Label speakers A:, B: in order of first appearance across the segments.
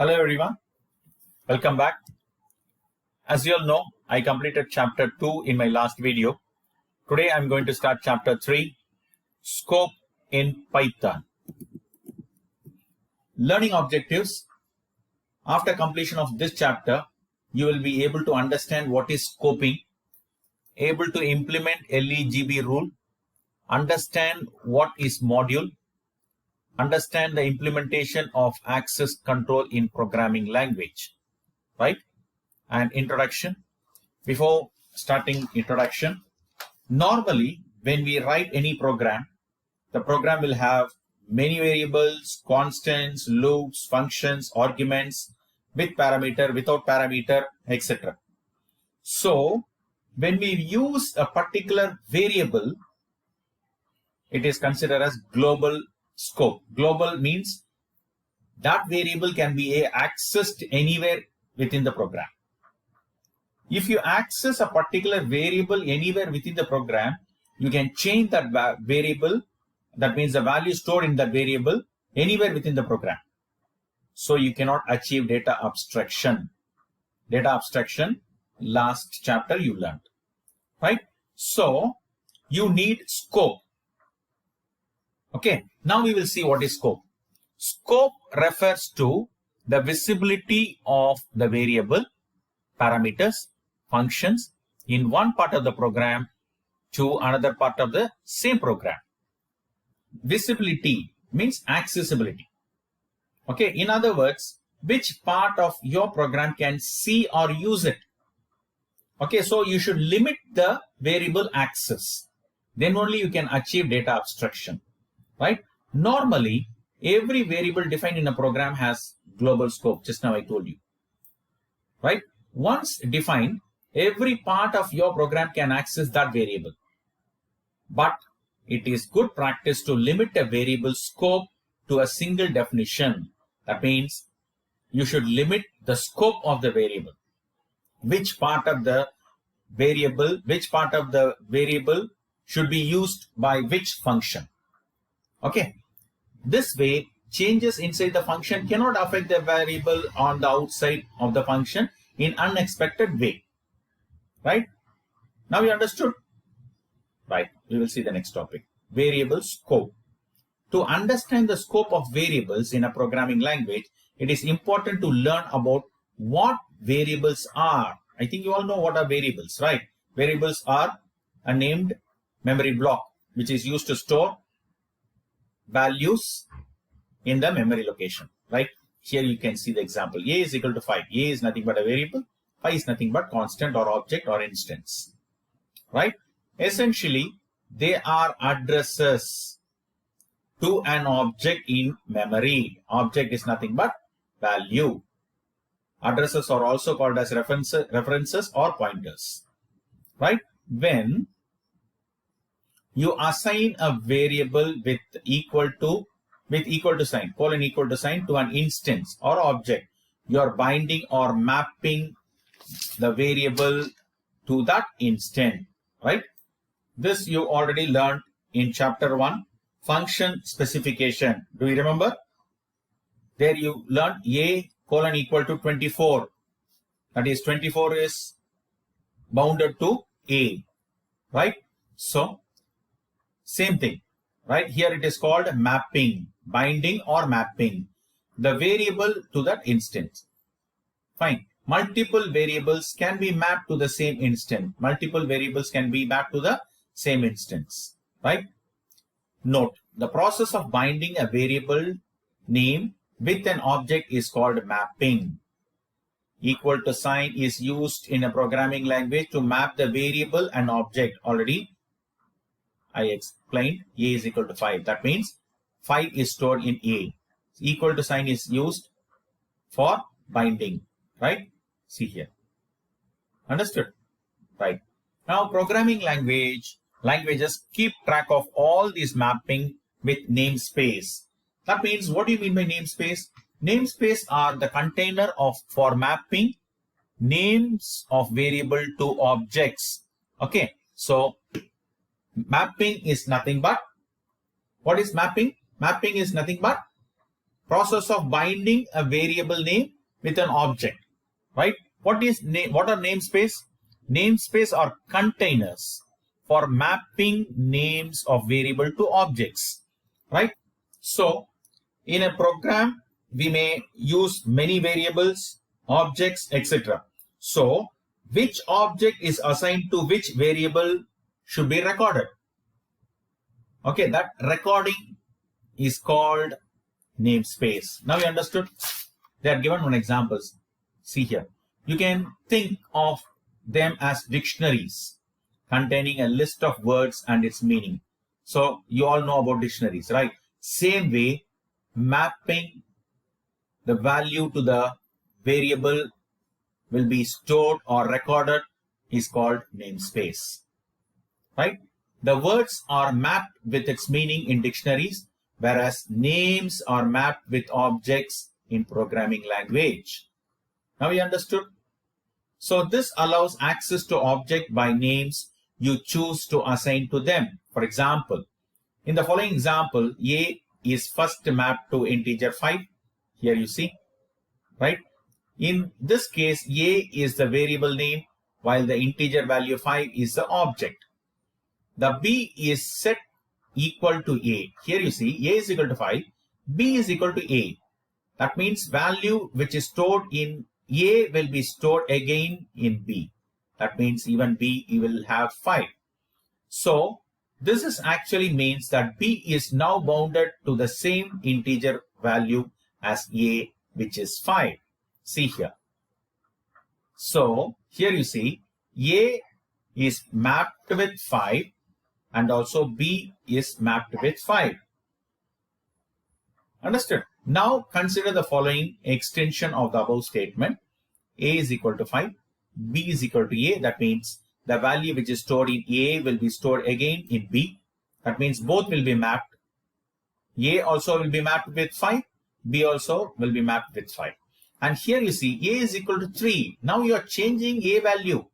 A: Hello everyone, welcome back. As you all know, I completed chapter 2 in my last video. Today I'm going to start chapter 3, Scope in Python. Learning objectives. After completion of this chapter, you will be able to understand what is scoping, able to implement LEGB rule, understand what is module, understand the implementation of access control in programming language, right? And introduction. Before starting introduction, normally when we write any program, the program will have many variables, constants, loops, functions, arguments, with parameter, without parameter, etc. So when we use a particular variable, it is considered as global scope. Global means that variable can be accessed anywhere within the program. If you access a particular variable anywhere within the program, you can change that variable. That means the value stored in that variable anywhere within the program. So you cannot achieve data abstraction. Data abstraction, last chapter you learned, right? So you need scope. Okay, now we will see what is scope. Scope refers to the visibility of the variable, parameters, functions in one part of the program to another part of the same program. Visibility means accessibility. Okay, in other words, which part of your program can see or use it. Okay, so you should limit the variable access. Then only you can achieve data abstraction. Right? Normally, every variable defined in a program has global scope. Just now I told you. Right? Once defined, every part of your program can access that variable. But it is good practice to limit a variable scope to a single definition. That means you should limit the scope of the variable. Which part of the variable should be used by which function. Okay, this way changes inside the function cannot affect the variable on the outside of the function in unexpected way. Right? Now you understood? Right, we will see the next topic. Variable scope. To understand the scope of variables in a programming language, it is important to learn about what variables are. I think you all know what are variables, right? Variables are a named memory block which is used to store values in the memory location, right? Here you can see the example. A is equal to 5. A is nothing but a variable. 5 is nothing but constant or object or instance, right? Essentially, they are addresses to an object in memory. Object is nothing but value. Addresses are also called as references or pointers, right? When you assign a variable with equal to sign, colon equal to sign to an instance or object, you are binding or mapping the variable to that instant, right? This you already learned in chapter 1, function specification. Do you remember? There you learned A colon equal to 24. That is 24 is bounded to A, right? So same thing, right? Here it is called mapping, binding or mapping the variable to that instance. Fine. Multiple variables can be mapped to the same instance. Multiple variables can be mapped to the same instance, right? Note, the process of binding a variable name with an object is called mapping. Equal to sign is used in a programming language to map the variable and object. Already I explained A is equal to 5. That means 5 is stored in A. Equal to sign is used for binding, right? See here. Understood? Right. Now programming languages keep track of all these mapping with namespace. That means, what do you mean by namespace? Namespace are the container for mapping names of variable to objects. Okay. So mapping is nothing but, what is mapping? Mapping is nothing but process of binding a variable name with an object, right? What are namespace? Namespace are containers for mapping names of variable to objects, right? So in a program, we may use many variables, objects, etc. So which object is assigned to which variable should be recorded. Okay, that recording is called namespace. Now you understood? They are given one examples. See here. You can think of them as dictionaries containing a list of words and its meaning. So you all know about dictionaries, right? Same way, mapping the value to the variable will be stored or recorded is called namespace, right? The words are mapped with its meaning in dictionaries, whereas names are mapped with objects in programming language. Now you understood? So this allows access to object by names you choose to assign to them. For example, in the following example, A is first mapped to integer 5. Here you see, right? In this case, A is the variable name, while the integer value 5 is the object. The B is set equal to A. Here you see, A is equal to 5, B is equal to A. That means value which is stored in A will be stored again in B. That means even B will have 5. So this is actually means that B is now bounded to the same integer value as A, which is 5. See here. So here you see A is mapped with 5 and also B is mapped with 5. Understood? Now consider the following extension of the above statement. A is equal to 5, B is equal to A. That means the value which is stored in A will be stored again in B. That means both will be mapped. A also will be mapped with 5, B also will be mapped with 5. And here you see A is equal to 3. Now you are changing A value.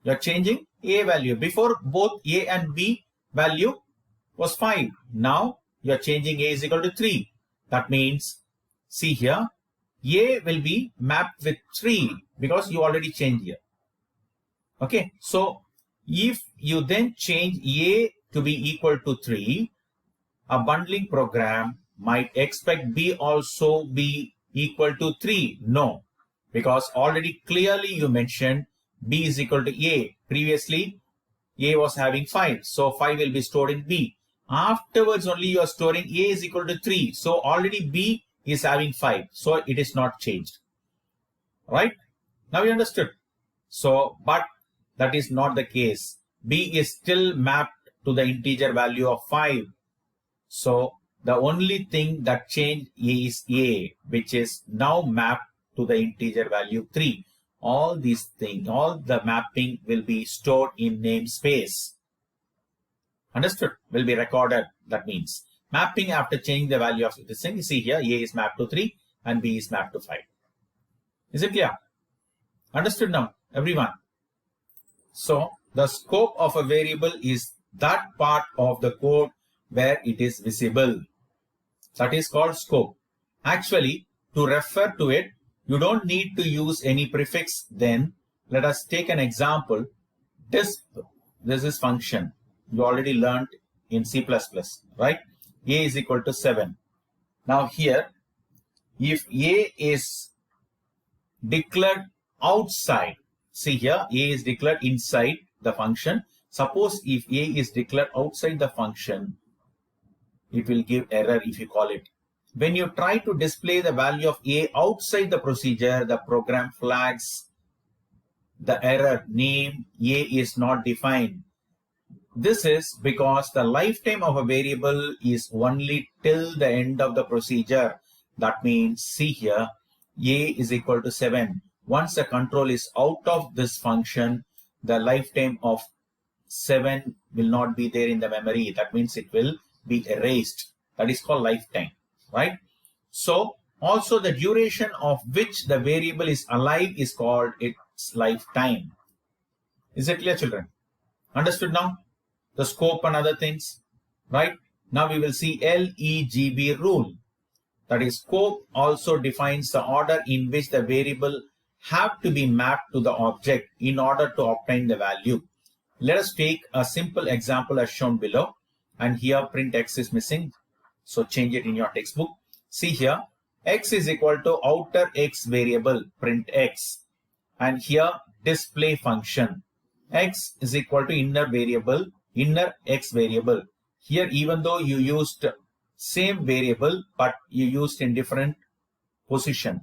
A: You are changing A value. Before both A and B value was 5. Now you are changing A is equal to 3. That means, see here, A will be mapped with 3 because you already changed here. Okay, so if you then change A to be equal to 3, a bundling program might expect B also be equal to 3. No, because already clearly you mentioned B is equal to A. Previously, A was having 5, so 5 will be stored in B. Afterwards only you are storing A is equal to 3. So already B is having 5. So it is not changed. Right? Now you understood. So, but that is not the case. B is still mapped to the integer value of 5. So the only thing that changed is A, which is now mapped to the integer value 3. All these things, all the mapping will be stored in namespace. Understood? Will be recorded. That means mapping after changing the value of this thing. You see here, A is mapped to 3 and B is mapped to 5. Is it clear? Understood now, everyone? So the scope of a variable is that part of the code where it is visible. That is called scope. Actually, to refer to it, you don't need to use any prefix. Then let us take an example. This is function. You already learned in C++, right? A is equal to 7. Now here, if A is declared outside, see here, A is declared inside the function. Suppose if A is declared outside the function, it will give error if you call it. When you try to display the value of A outside the procedure, the program flags the error name A is not defined. This is because the lifetime of a variable is only till the end of the procedure. That means, see here, A is equal to 7. Once the control is out of this function, the lifetime of 7 will not be there in the memory. That means it will be erased. That is called lifetime, right? So also the duration of which the variable is alive is called its lifetime. Is it clear, children? Understood now? The scope and other things, right? Now we will see LEGB rule. that is scope also defines the order in which the variable have to be mapped to the object in order to obtain the value. Let us take a simple example as shown below, and here print x is missing, so change it in your textbook. See here, x is equal to outer x variable, print x, and here display function. X is equal to inner variable, inner x variable. Here, even though you used same variable, but you used in different position.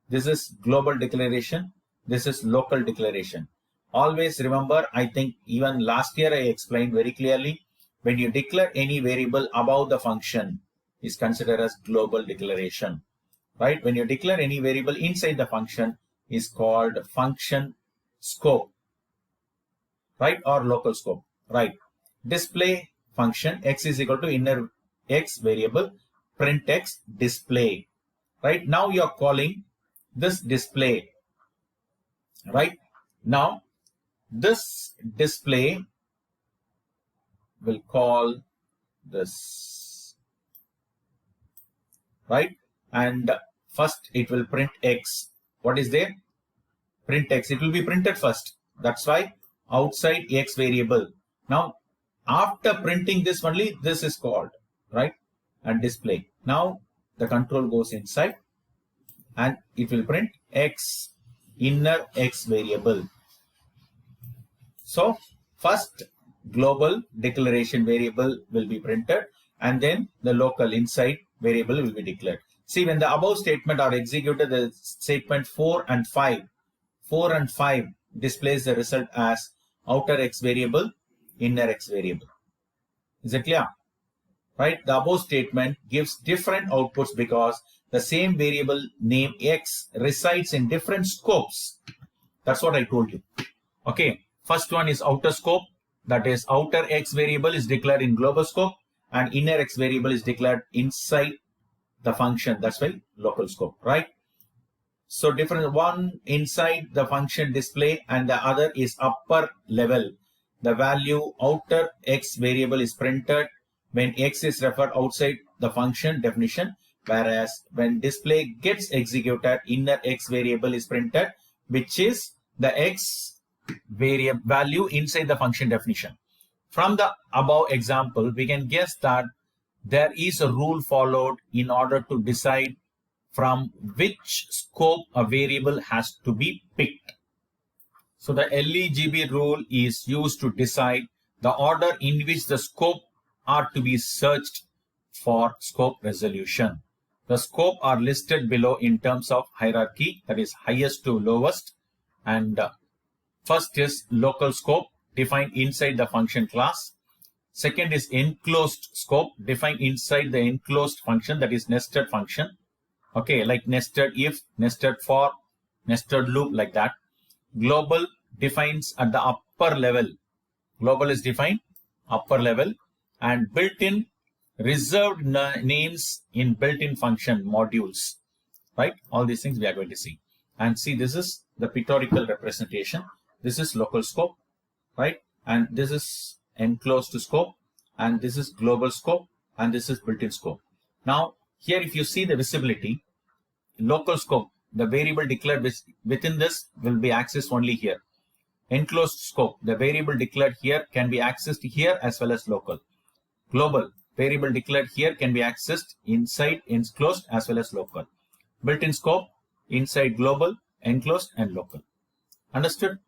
A: This is global declaration. This is local declaration. Always remember, I think even last year I explained very clearly, when you declare any variable above the function is considered as global declaration, right? When you declare any variable inside the function is called function scope, right? Or local scope, right? Display function, x is equal to inner x variable, print x display, right? Now you're calling this display, right? Now this display will call this, right? And first it will print x. What is there? Print x. It will be printed first. That's why outside x variable. Now after printing this only, this is called, right? And display. Now the control goes inside and it will print x, inner x variable. So first global declaration variable will be printed, and then the local inside variable will be declared. See, when the above statement are executed, the statement 4 and 5 displays the result as outer x variable, inner x variable. Is it clear? Right? The above statement gives different outputs because the same variable name x resides in different scopes. That's what I told you. Okay. First one is outer scope. That is, outer x variable is declared in global scope and inner x variable is declared inside the function. That's why local scope, right? So different, one inside the function display and the other is upper level. The value outer x variable is printed when x is referred outside the function definition, whereas when display gets executed, inner x variable is printed, which is the x variable value inside the function definition. From the above example, we can guess that there is a rule followed in order to decide from which scope a variable has to be picked. So the LEGB rule is used to decide the order in which the scope are to be searched for scope resolution. The scope are listed below in terms of hierarchy, that is highest to lowest, and first is local scope defined inside the function class. Second is enclosed scope defined inside the enclosed function, that is nested function. Okay, like nested if, nested for, nested loop, like that. Global defines at the upper level. Global is defined upper level, and built-in reserved names in built-in function modules, right? All these things we are going to see. And see, this is the pictorial representation. This is local scope, right? And this is enclosed scope, and this is global scope, and this is built-in scope. Now, here if you see the visibility, local scope, the variable declared within this will be accessed only here. Enclosed scope, the variable declared here can be accessed here as well as local. Global, variable declared here can be accessed inside enclosed as well as local. Built-in scope, inside global, enclosed, and local. Understood?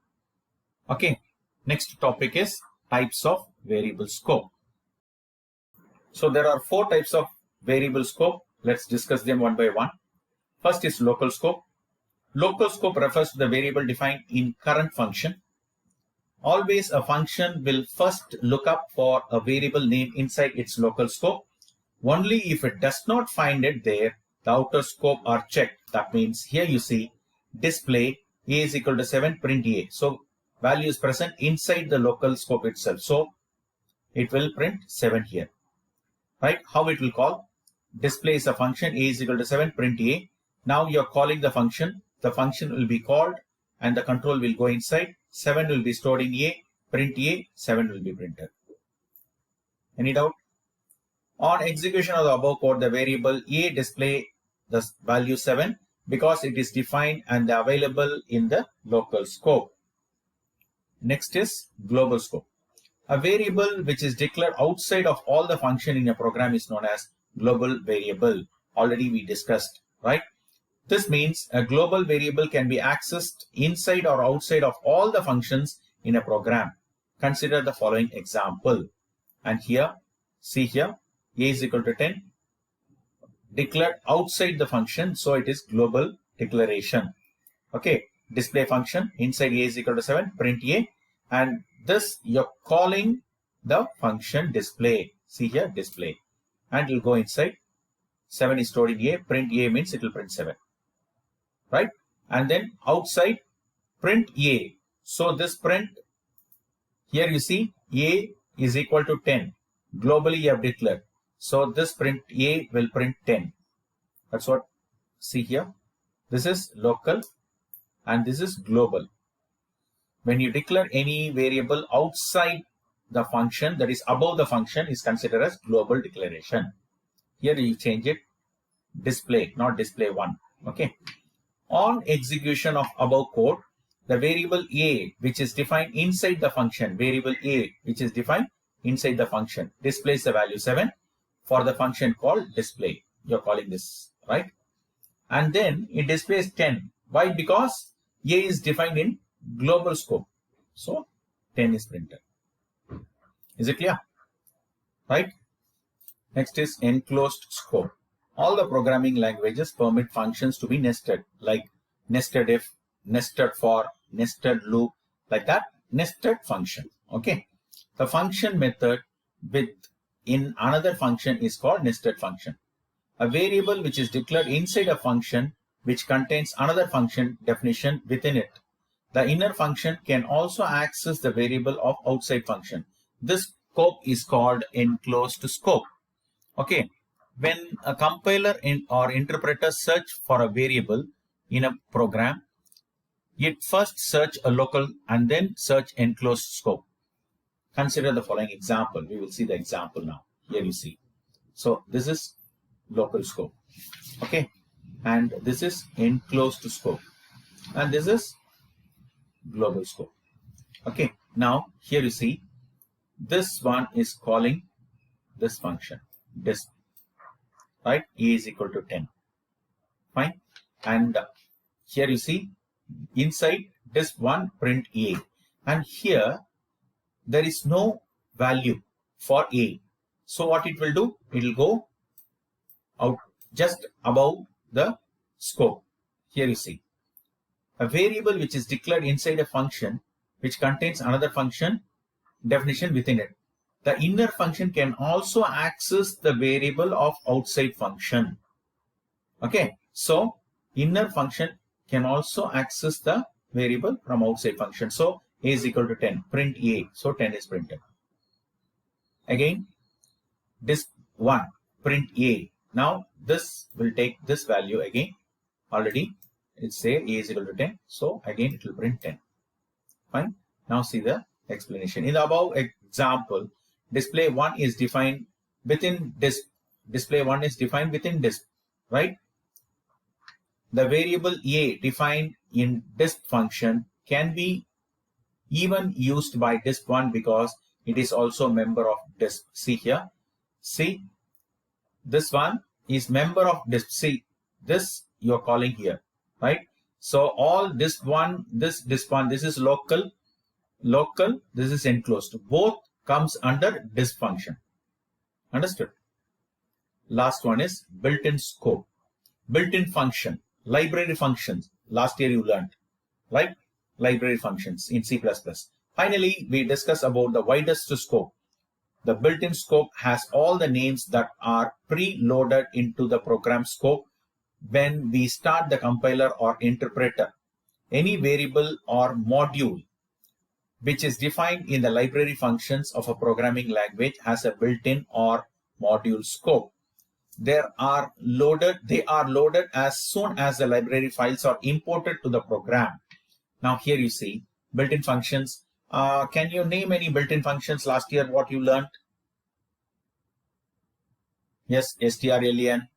A: Okay, next topic is types of variable scope. So there are 4 types of variable scope. Let's discuss them one by one. First is local scope. Local scope refers to the variable defined in current function. Always a function will first look up for a variable name inside its local scope. Only if it does not find it there, the outer scope are checked. That means here you see display a is equal to 7, print a. So value is present inside the local scope itself. So it will print 7 here, right? How it will call? Display is a function, a is equal to 7, print a. Now you're calling the function will be called and the control will go inside. 7 will be stored in a, print a, 7 will be printed. Any doubt? On execution of the above code, the variable a display the value 7 because it is defined and available in the local scope. Next is global scope. A variable which is declared outside of all the function in a program is known as global variable. Already we discussed, right? This means a global variable can be accessed inside or outside of all the functions in a program. Consider the following example. And here, see here, a is equal to 10, declared outside the function, so it is global declaration. Okay, display function, inside a is equal to 7, print a, and this you're calling the function display. See here, display, and it will go inside. 7 is stored in a, print a means it will print 7, right? And then outside, print a. So this print, here you see a is equal to 10. Globally you have declared. So this print a will print 10. That's what, see here. This is local and this is global. When you declare any variable outside the function, that is above the function, is considered as global declaration. Here you change it, display, not display 1. Okay. On execution of above code, the variable a, which is defined inside the function, variable a, which is defined inside the function, displays the value 7 for the function called display. You're calling this, right? And then it displays 10. Why? Because a is defined in global scope. So 10 is printed. Is it clear? Right? Next is enclosed scope. All the programming languages permit functions to be nested, like nested if, nested for, nested loop, like that, nested function. Okay. The function method in another function is called nested function. A variable which is declared inside a function which contains another function definition within it. The inner function can also access the variable of outside function. This scope is called enclosed scope. Okay. When a compiler or interpreter search for a variable in a program, it first search a local and then search enclosed scope. Consider the following example. We will see the example now. Here you see. So this is local scope. Okay. And this is enclosed scope. And this is global scope. Okay. Now here you see. This one is calling this function. This, right? A is equal to 10. Fine. And here you see inside this one print a. And here there is no value for a. So what it will do? It will go out just above the scope. Here you see. A variable which is declared inside a function which contains another function definition within it. The inner function can also access the variable of outside function. Okay. So inner function can also access the variable from outside function. So a is equal to 10. Print a. So 10 is printed. Again, this one, print a. Now this will take this value again. Already it's say a is equal to 10. So again it will print 10. Fine. Now see the explanation. In the above example, display 1 is defined within disk. Display 1 is defined within disk, right? The variable a defined in disk function can be even used by disk 1 because it is also a member of disk. See here. See, this one is member of disk. See, this you're calling here, right? So all disk 1, this disk 1, this is local, this is enclosed. Both comes under disk function. Understood? Last one is built-in scope. Built-in function, library functions. Last year you learned, right? Library functions in C++. Finally, we discuss about the widest scope. The built-in scope has all the names that are pre-loaded into the program scope when we start the compiler or interpreter. Any variable or module which is defined in the library functions of a programming language has a built-in or module scope. They are loaded as soon as the library files are imported to the program. Now here you see built-in functions. Can you name any built-in functions last year what you learned? Yes, strlen.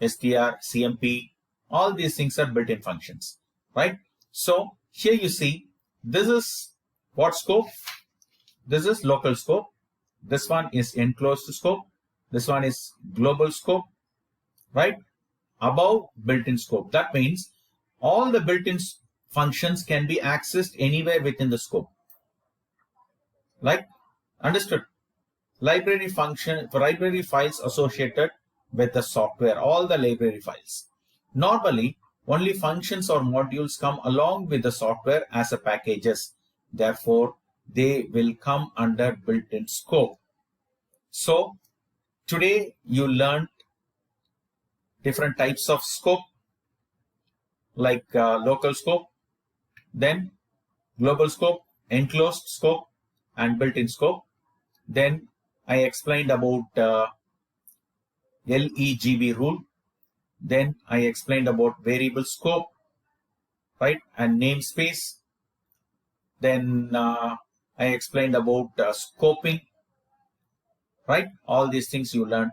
A: str, cmp, all these things are built-in functions, right? So here you see, this is what scope? This is local scope. This one is enclosed scope. This one is global scope, right? Above built-in scope. That means all the built-in functions can be accessed anywhere within the scope. Like, understood? Library function, library files associated with the software, all the library files. Normally, only functions or modules come along with the software as a packages. Therefore, they will come under built-in scope. So, today you learned different types of scope, like local scope, then global scope, enclosed scope, and built-in scope. Then I explained about LEGB rule. Then I explained about variable scope, right, and namespace. Then I explained about scoping, right? All these things you learned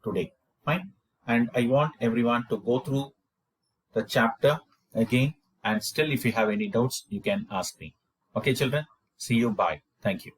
A: today, fine? And I want everyone to go through the chapter again, and still if you have any doubts, you can ask me. Okay, children? See you. Bye. Thank you.